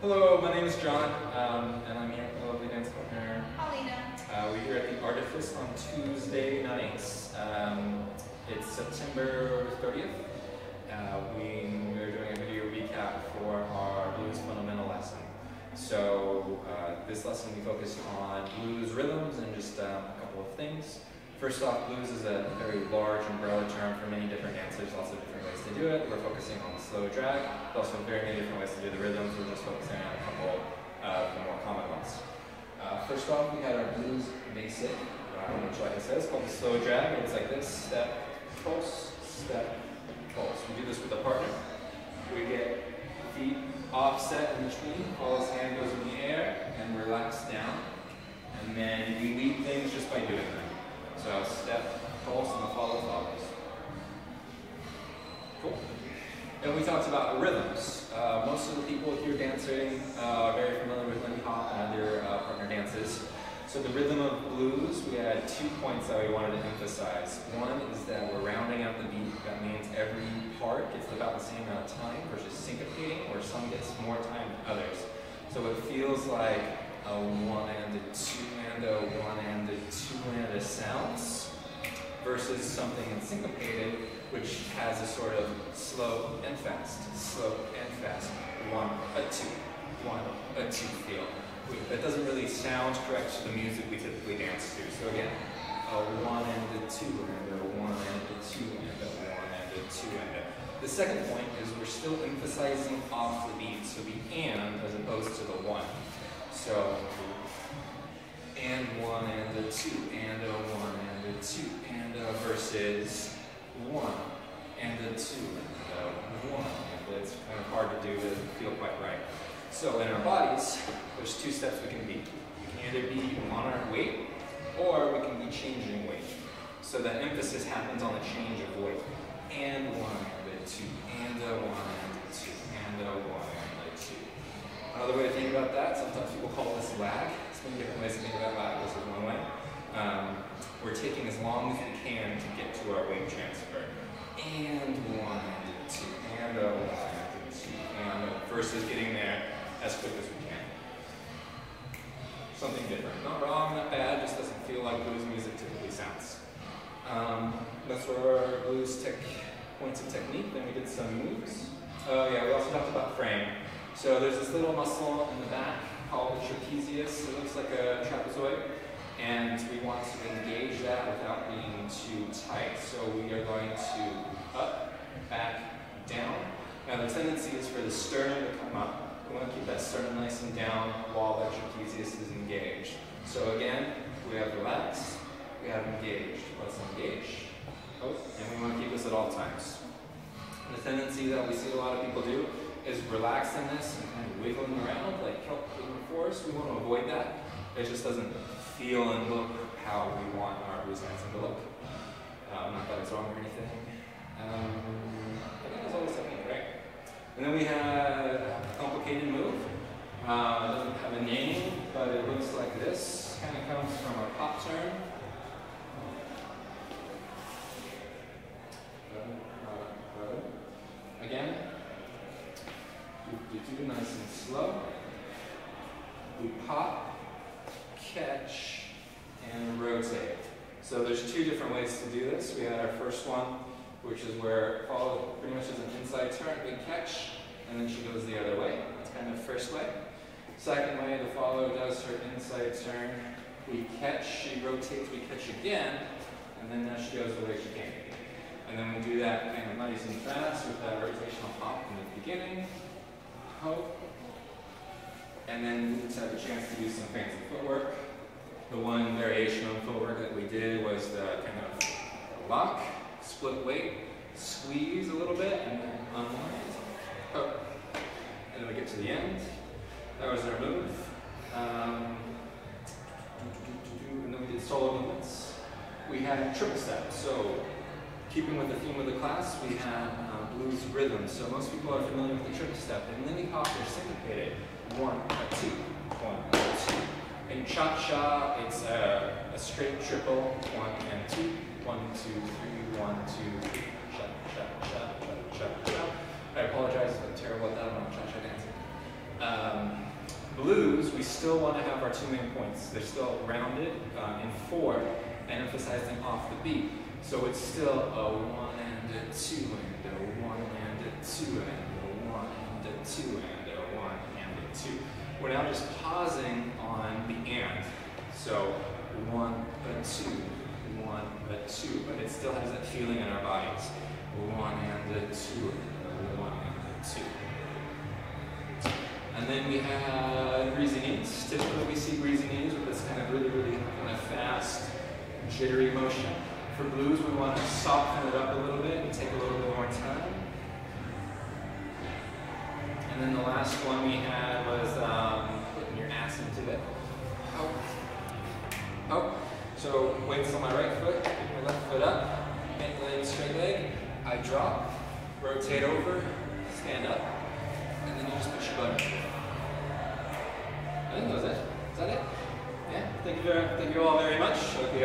Hello, my name is John, and I'm here with my lovely dance partner, Paulina. we're here at the Artifice on Tuesday nights. It's September 30th. We're doing a video recap for our blues fundamental lesson. So this lesson we focused on blues rhythms and just a couple of things. First off, blues is a very large umbrella term for many different dancers, lots of different ways to do it. We're focusing on the slow drag, but also very many different ways to do the rhythms. We're just focusing on a couple of the more common ones. First off, we had our blues basic, which like I said, is called the slow drag. It's like this: step, pulse, pulse. We do this with a partner. We get feet offset in between, Paul's hand goes in the air, and relax down. And then we lead things just by doing that. So step, pulse, and the follow follows. Cool. And we talked about rhythms. Most of the people here dancing are very familiar with Lindy Hop and other partner dances. So the rhythm of blues, we had 2 points that we wanted to emphasize. One is that we're rounding out the beat. That means every part gets about the same amount of time versus syncopating, where some gets more time than others. So it feels like a 1 and a 2 and a 1 and a 2 and a sounds versus something in syncopated, which has a sort of slow and fast, 1, a 2, 1, a 2 feel. That doesn't really sound correct to the music we typically dance to. So again, a 1 and a 2 and a 1 and a 2 and a 1 and a 2 and a. The second point is we're still emphasizing off the beat, so the and as opposed to the 1. So, and 1 and a 2 and a 1 and a 2 and a versus 1 and a 2 and a 1. And it's kind of hard to do, it doesn't feel quite right. So in our bodies, there's 2 steps we can be. We can either be on our weight, or we can be changing weight. So that emphasis happens on the change of weight. And 1 and a 2 and a 1 and a 2 and a 1 and a 2. Another way to think about that, sometimes people call this lag. There's many different ways to think about lag. This is one way. We're taking as long as we can to get to our weight transfer. And 1 and a 2 and a 1 and a 2 and a, versus getting there as quick as we can. Something different. Not wrong, not bad, just doesn't feel like blues music typically sounds. That's where our blues points of technique. Then we did some moves. Oh yeah, we also talked about frame. So there's this little muscle in the back called the trapezius. It looks like a trapezoid. And we want to engage that without being too tight. So we are going to up, back, down. Now the tendency is for the sternum to come up. We want to keep that sternum nice and down while that trapezius is engaged. So again, we have relaxed, we have engaged. Let's engage. Oh, and we want to keep this at all times. And the tendency that we see a lot of people do is relaxing this and kind of wiggling around like kelp in force. We want to avoid that. It just doesn't feel and look how we want our blues dancing to look. Not that it's wrong or anything. I think it's always technique, right? And then we had a complicated move. It doesn't have a name, but it looks like this. Kind of comes from our pop turn. Again, do nice and slow. We pop, catch, and rotate. So there's 2 different ways to do this. We had our first one, which is where follow pretty much as an inside turn, big catch, and then she goes the other way. That's kind of the first way. Second way, the follow does her inside turn. We catch, she rotates, we catch again, and then now she goes the way she came. And then we do that kind of nice and fast with that rotational hop in the beginning. Hope. And then we just have a chance to do some fancy footwork. The one variation on footwork that we did was the kind of lock, split weight, squeeze a little bit, and then unwind. Oh. And then we get to the end. That was our move. And then we did solo movements. We had triple step. So keeping with the theme of the class, we had blues rhythm. So most people are familiar with the triple step. In Lindy Hop, they're syncopated. 1, a 2, 1, a 2. In cha-cha, it's a straight triple. 1 and 2, 1, 2, 3, 1, 2, 3. Cha-cha-cha, cha-cha-cha. I apologize if I'm terrible at that. I'm not cha-cha dancing. blues, we still want to have our two main points. They're still rounded in 4 and emphasizing off the beat. So it's still a 1 and a 2 and a 1 and a 2 and a 1 and a 2 and a 1 and a 2. We're now just pausing on the and. So 1, a 2, 1, a 2, but it still has that feeling in our bodies. 1 and a 2 and a 1 and a 2. And then we have greasy knees. Typically we see greasy knees with this kind of really kind of fast, jittery motion. For blues, we want to soften it up a little bit and take a little bit more time. And then the last one we had was putting your ass into it. Oh. So weights on my right foot, pick my left foot up, bend leg, straight leg. I drop, rotate over, stand up, and then you just push your butt. I think that was it. Is that it? Yeah. Thank you all very much. Hope you